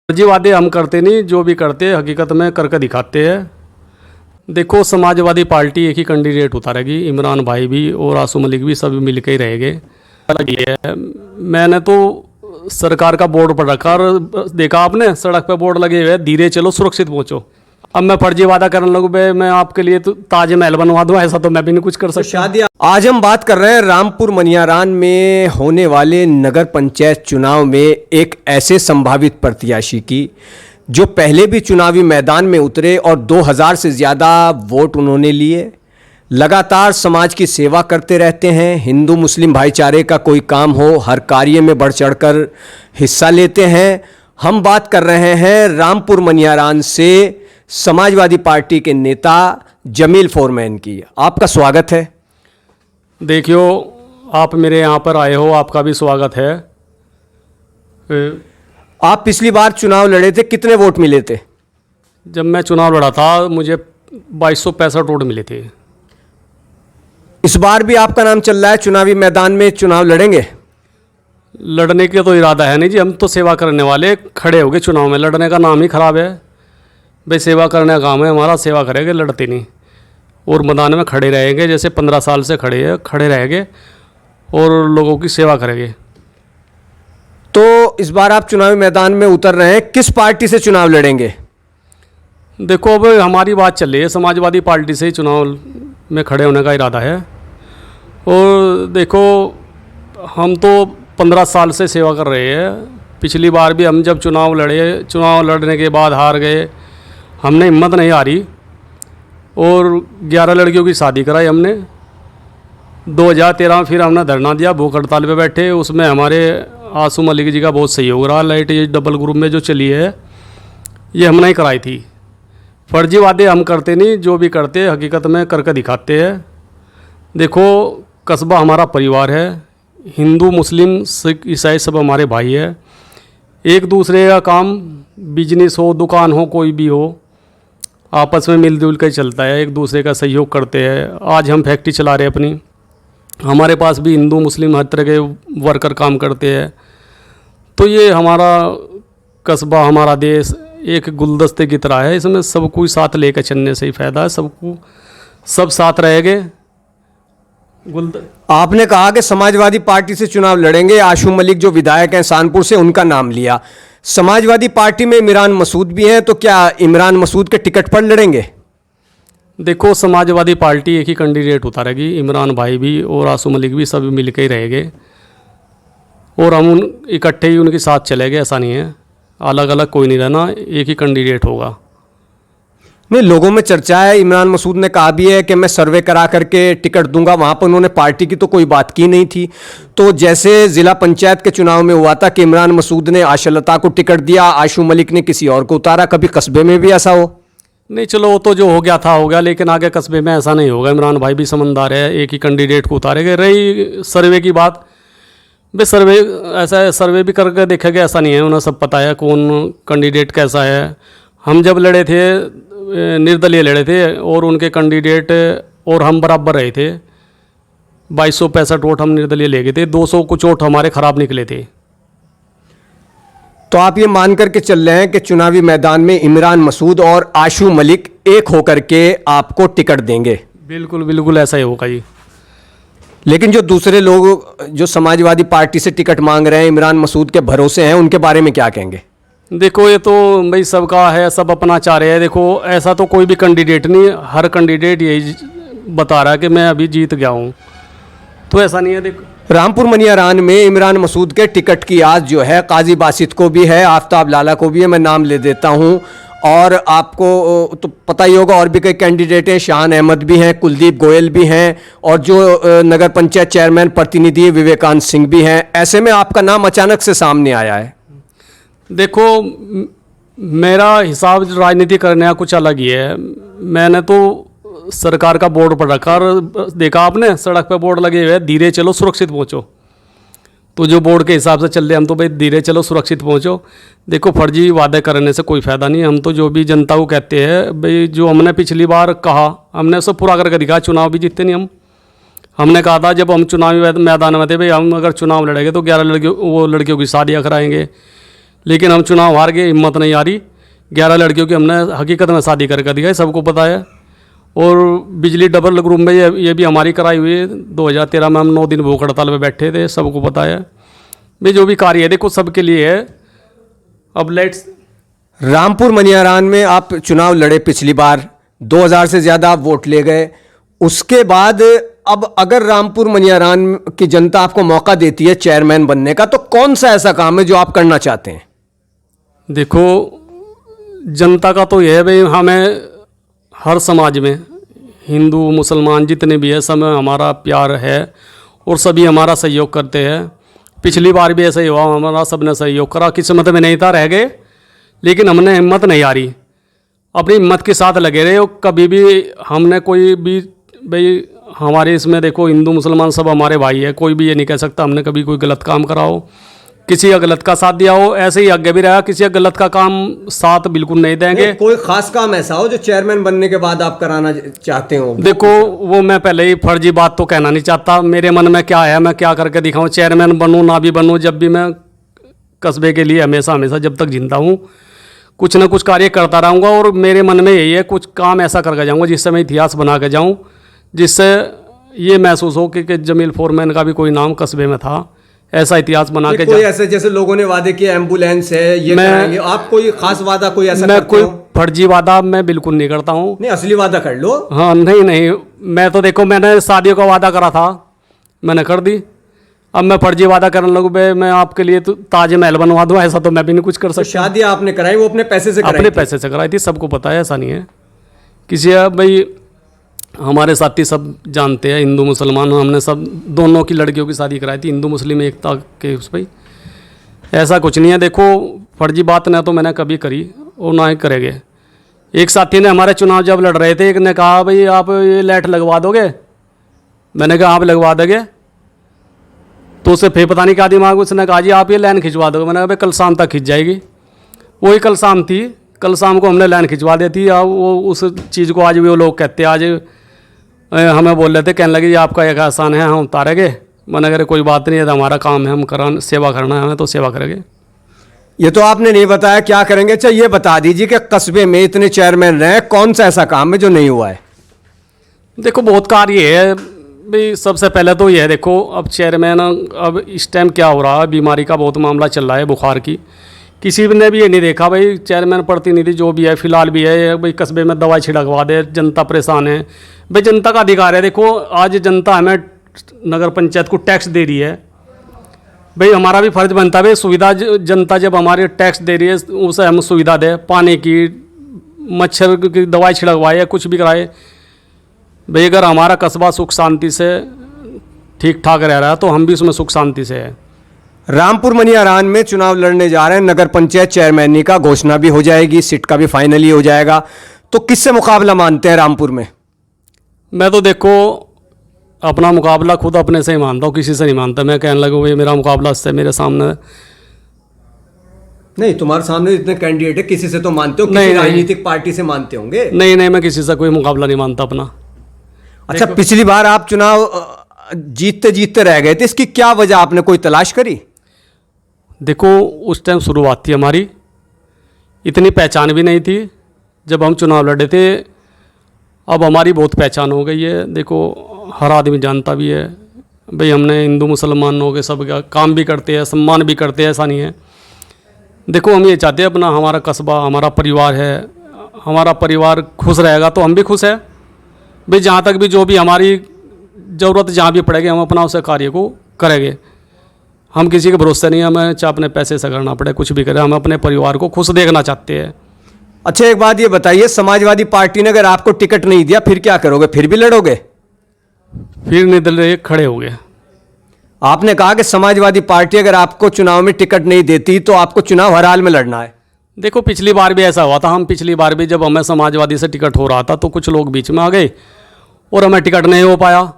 फर्जी वादे हम करते नहीं, जो भी करते हकीकत में करके दिखाते हैं। देखो, समाजवादी पार्टी एक ही कैंडिडेट उतारेगी, इमरान भाई भी और आसू मलिक भी सब मिल के ही रहेंगे। अलग ये है, मैंने तो सरकार का बोर्ड पढ़ रखा और देखा आपने सड़क पे बोर्ड लगे हुए, धीरे चलो सुरक्षित पहुंचो। अब मैं फर्जी वादा करने लगूं, मैं आपके लिए तो ताजमहल बनवा दूं, ऐसा तो मैं भी नहीं कुछ कर सकता। आज हम बात कर रहे हैं रामपुर मनियारान में होने वाले नगर पंचायत चुनाव में एक ऐसे संभावित प्रत्याशी की जो पहले भी चुनावी मैदान में उतरे और 2000 से ज़्यादा वोट उन्होंने लिए। लगातार समाज की सेवा करते रहते हैं। हिंदू मुस्लिम भाईचारे का कोई काम हो, हर कार्य में बढ़ चढ़कर हिस्सा लेते हैं। हम बात कर रहे हैं रामपुर मनियारान से समाजवादी पार्टी के नेता जमील फोरमैन की। आपका स्वागत है। देखियो, आप मेरे यहाँ पर आए हो, आपका भी स्वागत है। आप पिछली बार चुनाव लड़े थे, कितने वोट मिले थे? जब मैं चुनाव लड़ा था मुझे 2265 वोट मिले थे। इस बार भी आपका नाम चल रहा है, चुनावी मैदान में चुनाव लड़ेंगे? लड़ने का तो इरादा है नहीं जी, हम तो सेवा करने वाले खड़े हो गए चुनाव में। लड़ने का नाम ही खराब है भाई, सेवा करने का काम है हमारा, सेवा करेंगे, लड़ते नहीं। और मैदान में खड़े रहेंगे, जैसे 15 साल से खड़े रहेंगे और लोगों की सेवा करेंगे। तो इस बार आप चुनावी मैदान में उतर रहे हैं, किस पार्टी से चुनाव लड़ेंगे? देखो, अब हमारी बात चल रही है, समाजवादी पार्टी से ही चुनाव में खड़े होने का इरादा है। और देखो, हम तो 15 साल से सेवा कर रहे हैं। पिछली बार भी हम जब चुनाव लड़े, चुनाव लड़ने के बाद हार गए, हमने हिम्मत नहीं हारी और 11 लड़कियों की शादी कराई हमने। 2013 में फिर हमने धरना दिया, भूख हड़ताल पे बैठे। उसमें हमारे आसू मलिक जी का बहुत सहयोग रहा। लाइट ये डबल ग्रुप में जो चली है, ये हमने ही कराई थी। फर्जी वादे हम करते नहीं, जो भी करते हकीकत में करके दिखाते हैं। देखो, कस्बा हमारा परिवार है, हिंदू मुस्लिम सिख ईसाई सब हमारे भाई है। एक दूसरे का काम, बिजनेस हो, दुकान हो, कोई भी हो, आपस में मिलजुल कर चलता है, एक दूसरे का सहयोग करते हैं। आज हम फैक्ट्री चला रहे हैं अपनी, हमारे पास भी हिंदू मुस्लिम हर तरह के वर्कर काम करते हैं। तो ये हमारा कस्बा, हमारा देश एक गुलदस्ते की तरह है, इसमें सब कोई साथ लेकर चलने से ही फायदा है। सबको सब साथ रहेंगे। आपने कहा कि समाजवादी पार्टी से चुनाव लड़ेंगे। आशू मलिक जो विधायक हैं शानपुर से, उनका नाम लिया। समाजवादी पार्टी में इमरान मसूद भी हैं, तो क्या इमरान मसूद के टिकट पर लड़ेंगे? देखो, समाजवादी पार्टी एक ही कैंडिडेट उतारेगी, इमरान भाई भी और आसू मलिक भी सब मिल के ही रहेंगे। और हम इकट्ठे ही उनके साथ चलेंगे, ऐसा नहीं है। अलग अलग कोई नहीं रहना, एक ही कैंडिडेट होगा। नहीं, लोगों में चर्चा है, इमरान मसूद ने कहा भी है कि मैं सर्वे करा करके टिकट दूंगा। वहां पर उन्होंने पार्टी की तो कोई बात की नहीं थी। तो जैसे जिला पंचायत के चुनाव में हुआ था कि इमरान मसूद ने आशालता को टिकट दिया, आशू मलिक ने किसी और को उतारा, कभी कस्बे में भी ऐसा हो? नहीं, चलो वो तो जो हो गया था हो गया, लेकिन आगे कस्बे में ऐसा नहीं होगा। इमरान भाई भी समझदार है, एक ही कैंडिडेट को उतारेंगे। रही सर्वे की बात, भाई सर्वे ऐसा है, सर्वे भी करके देखेंगे, ऐसा नहीं है। उन्हें सब पता है कौन कैंडिडेट कैसा है। हम जब लड़े थे, निर्दलीय लड़े थे और उनके कैंडिडेट और हम बराबर रहे थे। 2265 वोट हम निर्दलीय ले गए थे, 200 कुछ वोट हमारे खराब निकले थे। तो आप ये मान करके चल रहे हैं कि चुनावी मैदान में इमरान मसूद और आशू मलिक एक होकर के आपको टिकट देंगे? बिल्कुल बिल्कुल ऐसा ही होगा जी। लेकिन जो दूसरे लोग जो समाजवादी पार्टी से टिकट मांग रहे हैं, इमरान मसूद के भरोसे हैं, उनके बारे में क्या कहेंगे? देखो, ये तो भाई सबका है, सब अपना चाह रहे हैं। देखो, ऐसा तो कोई भी कैंडिडेट नहीं, हर कैंडिडेट यही बता रहा है कि मैं अभी जीत गया हूँ, तो ऐसा नहीं है। देखो, रामपुर मनियारान में इमरान मसूद के टिकट की आज जो है काजी बासित को भी है, आफ्ताब लाला को भी है, मैं नाम ले देता हूँ। और आपको तो पता ही होगा और भी कई कैंडिडेट हैं, शान अहमद भी हैं, कुलदीप गोयल भी हैं, और जो नगर पंचायत चेयरमैन प्रतिनिधि विवेकानंद सिंह भी हैं। ऐसे में आपका नाम अचानक से सामने आया है। देखो, मेरा हिसाब राजनीति करने का कुछ अलग ही है। मैंने तो सरकार का बोर्ड पढ़ रखा और देखा आपने सड़क पे बोर्ड लगे हुए, धीरे चलो सुरक्षित पहुँचो। तो जो बोर्ड के हिसाब से चल रहे हम तो भाई धीरे चलो सुरक्षित पहुँचो। देखो, फर्जी वादे करने से कोई फ़ायदा नहीं। हम तो जो भी जनता को कहते हैं भाई, जो हमने पिछली बार कहा हमने सब पूरा करके दिखाया। चुनाव भी जीते नहीं हमने कहा था जब हम चुनावी मैदान में थे, भाई हम अगर चुनाव लड़ेंगे तो 11 लड़कियों की शादियाँ कराएंगे। लेकिन हम चुनाव हार गए, हिम्मत नहीं आ रही। 11 लड़कियों की हमने हकीकत में शादी करके दिया है, सबको पता है। और बिजली डबल ग्रुप में ये भी हमारी कराई हुई है। 2013 में हम 9 दिन भूख हड़ताल में बैठे थे, सबको पता है। भाई जो भी कार्य है देखो सबके लिए है। अब लेट्स रामपुर मनियारान में आप चुनाव लड़े पिछली बार, 2000 से ज़्यादा आप वोट ले गए। उसके बाद अब अगर रामपुर मनियारान की जनता आपको मौका देती है चेयरमैन बनने का, तो कौन सा ऐसा काम है जो आप करना चाहते हैं? देखो जनता का तो यह है भाई, हमें हर समाज में हिंदू मुसलमान जितने भी है सब में हमारा प्यार है और सभी हमारा सहयोग करते हैं। पिछली बार भी ऐसा ही हुआ, हमारा सबने सहयोग करा। किस्मत में नहीं था, रह गए, लेकिन हमने हिम्मत नहीं हारी, अपनी हिम्मत के साथ लगे रहे। और कभी भी हमने कोई भी भाई हमारे इसमें देखो हिंदू मुसलमान सब हमारे भाई है, कोई भी ये नहीं कह सकता हमने कभी कोई गलत काम करा हो, किसी का गलत का साथ दिया हो। ऐसे ही आगे भी रहा, किसी का गलत का काम साथ बिल्कुल नहीं देंगे। कोई खास काम ऐसा हो जो चेयरमैन बनने के बाद आप कराना चाहते हो? देखो वो मैं पहले ही फर्जी बात तो कहना नहीं चाहता, मेरे मन में क्या है मैं क्या करके दिखाऊं। चेयरमैन बनूं ना भी बनूं, जब भी मैं कस्बे के लिए हमेशा हमेशा जब तक जिंदा हूं कुछ ना कुछ कार्य करता रहूँगा। और मेरे मन में यही है कुछ काम ऐसा करके जाऊँगा जिससे मैं इतिहास बना के जाऊँ, जिससे ये महसूस हो कि जमील फोरमैन का भी कोई नाम कस्बे में था। ऐसा इतिहास बना के कोई ऐसे जैसे लोगों ने वादे किए एम्बुलेंस है ये कराएंगे, आप कोई खास वादा कोई ऐसा मैं करते कोई हो? फर्जी वादा मैं बिल्कुल नहीं करता हूँ। नहीं, असली वादा कर लो। हाँ नहीं, मैं तो देखो मैंने शादियों का वादा करा था, मैंने कर दी। अब मैं फर्जी वादा करने लगूँ बे मैं आपके लिए तो ताजमहल बनवा दूँ, ऐसा तो मैं भी नहीं कुछ कर तो सकता। शादी आपने कराई वो अपने पैसे से कराई अपने थी? पैसे से कराई थी, सबको पता है, ऐसा नहीं है। किसी भाई हमारे साथी सब जानते हैं, हिंदू मुसलमान हमने सब दोनों की लड़कियों की शादी कराई थी, हिंदू मुस्लिम एकता के उस पर। ऐसा कुछ नहीं है। देखो फर्जी बात ना तो मैंने कभी करी और ना ही करेंगे। एक साथी ने हमारे चुनाव जब लड़ रहे थे, एक ने कहा भाई आप ये लाइट लगवा दोगे, मैंने कहा आप लगवा दोगे, तो उसे फिर पता नहीं क्या दिमाग, उसने कहा जी आप ये लाइन खिंचवा दोगे, मैंने कहा भाई कल शाम तक खिंच जाएगी। वही कल शाम थी, कल शाम को हमने लाइन खिंचवा दी थी। अब वो उस चीज़ को आज भी वो लोग कहते हैं, आज हमें बोल रहे थे, कहने लगे ये आपका एक एहसान है हम उतारेंगे। मैंने कहा कोई बात नहीं है, हमारा काम है, हम करा सेवा करना है हमें, तो सेवा करेंगे। ये तो आपने नहीं बताया क्या करेंगे। अच्छा ये बता दीजिए कि कस्बे में इतने चेयरमैन रहे, कौन सा ऐसा काम है जो नहीं हुआ है? देखो बहुत कार्य है भाई। सबसे पहले तो यह है, देखो अब चेयरमैन, अब इस टाइम क्या हो रहा है, बीमारी का बहुत मामला चल रहा है, बुखार की। किसी ने भी ये नहीं देखा भाई चेयरमैन प्रतिनिधि जो भी है फिलहाल भी है भाई कस्बे में दवाई छिड़कवा दे, जनता परेशान है। भाई जनता का अधिकार है। देखो आज जनता हमें नगर पंचायत को टैक्स दे रही है, भाई हमारा भी फर्ज बनता है भाई सुविधा, जनता जब हमारे टैक्स दे रही है उसे हम सुविधा दें, पानी की, मच्छर की दवाई छिड़कवाए या कुछ भी कराए। भाई अगर हमारा कस्बा सुख शांति से ठीक ठाक रह रहा है तो हम भी उसमें सुख शांति से है। रामपुर मनियारान में चुनाव लड़ने जा रहे हैं, नगर पंचायत चेयरमैनी का घोषणा भी हो जाएगी, सीट का भी फाइनली हो जाएगा, तो किससे मुकाबला मानते हैं रामपुर में? मैं तो देखो अपना मुकाबला खुद अपने से ही मानता हूँ, किसी से नहीं मानता। मैं कहने लगा भाई मेरा मुकाबला उससे मेरे सामने नहीं, तुम्हारे सामने इतने कैंडिडेट है, किसी से तो मानते हो, किसी राजनीतिक पार्टी से मानते होंगे? नहीं, मैं किसी से कोई मुकाबला नहीं मानता अपना। अच्छा पिछली बार आप चुनाव जीतते जीतते रह गए थे, इसकी क्या वजह आपने कोई तलाश करी? देखो उस टाइम शुरुआत थी हमारी, इतनी पहचान भी नहीं थी जब हम चुनाव लड़े थे। अब हमारी बहुत पहचान हो गई है, देखो हर आदमी जानता भी है भाई हमने हिंदू मुसलमानों के सब का काम भी करते हैं, सम्मान भी करते हैं, ऐसा नहीं है। देखो हम ये चाहते हैं अपना हमारा कस्बा हमारा परिवार है, हमारा परिवार खुश रहेगा तो हम भी खुश है भाई। जहाँ तक भी जो भी हमारी ज़रूरत जहाँ भी पड़ेगी हम अपना उसे कार्य को करेंगे। हम किसी के भरोसे नहीं, हमें चाहे अपने पैसे से करना पड़े कुछ भी करें, हम अपने परिवार को खुश देखना चाहते हैं। अच्छा एक बात ये बताइए, समाजवादी पार्टी ने अगर आपको टिकट नहीं दिया फिर क्या करोगे? फिर भी लड़ोगे? फिर निर्दलीय खड़े हो गए। आपने कहा कि समाजवादी पार्टी अगर आपको चुनाव में टिकट नहीं देती तो आपको चुनाव हर हाल में लड़ना है। देखो पिछली बार भी ऐसा हुआ था, हम पिछली बार भी जब हमें समाजवादी से टिकट हो रहा था तो कुछ लोग बीच में आ गए और हमें टिकट नहीं हो पाया,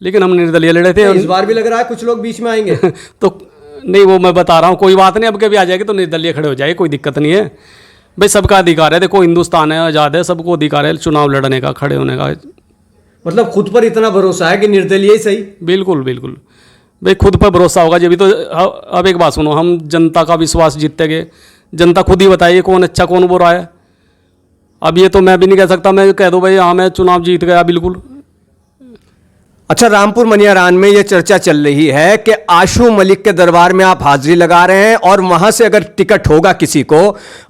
लेकिन हम निर्दलीय लड़े थे। इस बार भी लग रहा है कुछ लोग बीच में आएंगे। तो नहीं वो मैं बता रहा हूँ, कोई बात नहीं, अब कभी आ जाएगी तो निर्दलीय खड़े हो जाएगी, कोई दिक्कत नहीं है भाई। सबका अधिकार है, देखो हिंदुस्तान है, आज़ाद है, सबको अधिकार है चुनाव लड़ने का, खड़े होने का। मतलब खुद पर इतना भरोसा है कि निर्दलीय ही सही? बिल्कुल बिल्कुल भाई खुद पर भरोसा होगा जब भी तो। अब एक बात सुनो, हम जनता का विश्वास जीतते गए, जनता खुद ही बताइए कौन अच्छा कौन बुरा है। अब ये तो मैं भी नहीं कह सकता, मैं कह दूँ भाई हाँ मैं चुनाव जीत गया बिल्कुल। अच्छा, रामपुर मनियारान में ये चर्चा चल रही है कि आशू मलिक के दरबार में आप हाजिरी लगा रहे हैं और वहां से अगर टिकट होगा किसी को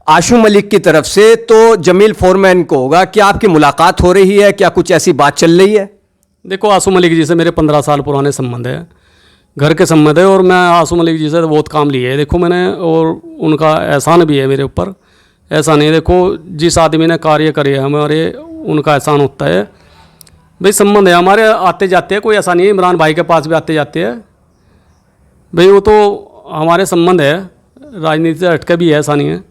आशू मलिक की तरफ से तो जमील फोरमैन को होगा। क्या आपकी मुलाकात हो रही है? क्या कुछ ऐसी बात चल रही है? देखो आशू मलिक जी से मेरे 15 साल पुराने संबंध है, घर के संबंध है, और मैं आशू मलिक जी से बहुत काम लिए है देखो मैंने, और उनका एहसान भी है मेरे ऊपर। ऐसा नहीं, देखो जिस आदमी ने कार्य करे हमारे उनका एहसान होता है। भाई संबंध है हमारे, आते जाते हैं, कोई ऐसा नहीं है। इमरान भाई के पास भी आते जाते हैं भाई, वो तो हमारे संबंध है, राजनीति से हटके भी है, ऐसा नहीं है।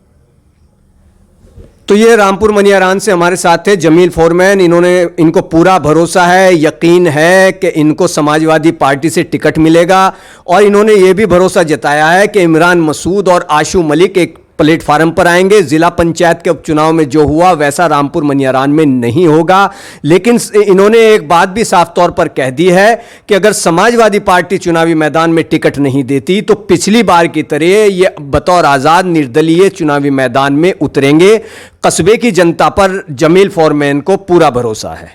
तो ये रामपुर मनियारान से हमारे साथ थे जमील फोरमैन। इनको पूरा भरोसा है, यकीन है कि इनको समाजवादी पार्टी से टिकट मिलेगा, और इन्होंने ये भी भरोसा जताया है कि इमरान मसूद और आशू मलिक एक प्लेटफार्म पर आएंगे। जिला पंचायत के उपचुनाव में जो हुआ वैसा रामपुर मनियारान में नहीं होगा। लेकिन इन्होंने एक बात भी साफ तौर पर कह दी है कि अगर समाजवादी पार्टी चुनावी मैदान में टिकट नहीं देती तो पिछली बार की तरह ये बतौर आज़ाद निर्दलीय चुनावी मैदान में उतरेंगे। कस्बे की जनता पर जमील फोरमैन को पूरा भरोसा है।